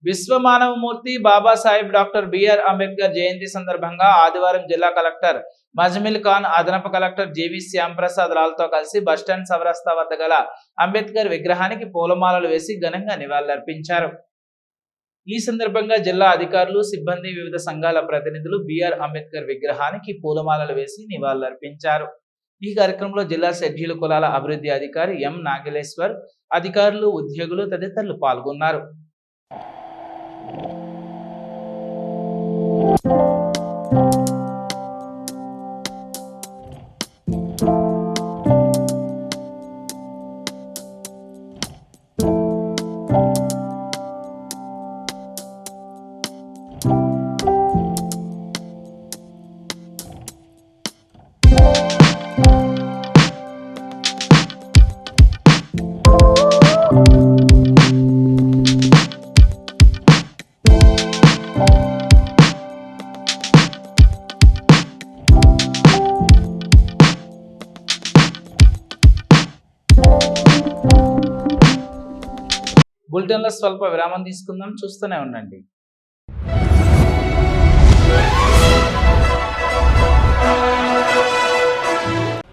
విశ్వమానవమూర్తి Babasaheb doctor BR Ambedkar జయంతి సందర్భంగా ఆదివారం జిల్లా కలెక్టర్ మజ్మిల్ ఖాన్, అదనపు కలెక్టర్ జీవి శ్యాంప్రసాద్ లాల్తో కలిసి బస్టాండ్ చౌరస్తా వద్ద గల అంబేద్కర్ విగ్రహానికి పూలమాలలు వేసి ఘనంగా నివాళులర్పించారు. ఈ సందర్భంగా జిల్లా అధికారులు, సిబ్బంది, వివిధ సంఘాల ప్రతినిధులు బిఆర్ అంబేద్కర్ విగ్రహానికి పూలమాలలు వేసి నివాళులర్పించారు. ఈ కార్యక్రమంలో జిల్లా షెడ్యూల్ కులాల అభివృద్ధి అధికారి ఎం నాగలేశ్వర్, అధికారులు, ఉద్యోగులు తదితరులు పాల్గొన్నారు. బులెటిన్లో స్వల్ప విరామం తీసుకుందాం, చూస్తూనే ఉండండి.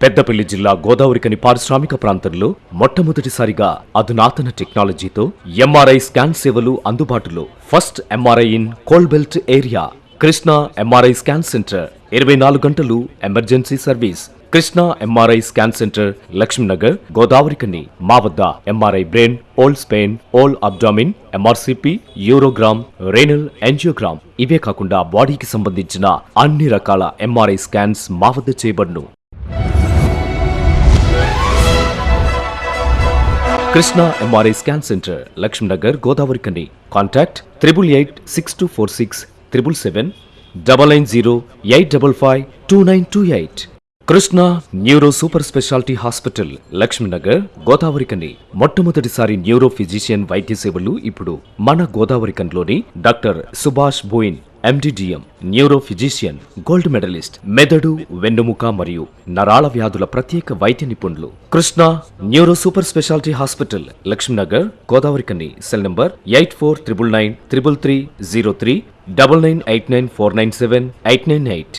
పెద్దపల్లి జిల్లా గోదావరికని పారిశ్రామిక ప్రాంతంలో మొట్టమొదటిసారిగా అధునాతన టెక్నాలజీతో ఎంఆర్ఐ స్కాన్ సేవలు అందుబాటులో. First MRI in coal belt area. Krishna MRI scan center 24 గంటలు emergency service. Krishna MRI scan centre, Lakshminagar, Godavarikhani. మా వద్ద MRI brain, whole spine, whole abdomen, MRCP, urogram, renal angiogram, ఇవే కాకుండా బాడీకి సంబంధించిన అన్ని రకాల ఎంఆర్ఐ స్కాన్స్ మా వద్ద చేయబడును. Krishna MRI scan centre, Lakshminagar, Godavarikhani. Contact 888646 777 990-855-2928. Krishna neuro super speciality hospital, Lakshminagar, Godavarikhani. మొట్టమొదటిసారి న్యూరో ఫిజిషియన్ వైద్య సేవలు ఇప్పుడు మన గోదావరికన్లోని doctor Subhash Boin, MD DM, neuro physician, gold medalist, మెదడు, వెన్నుముక మరియు నరాల వ్యాధుల ప్రత్యేక వైద్య నిపుణులు. Krishna neuro super speciality hospital, Lakshminagar, Godavarikhani. Cell number 84999333 9989497898.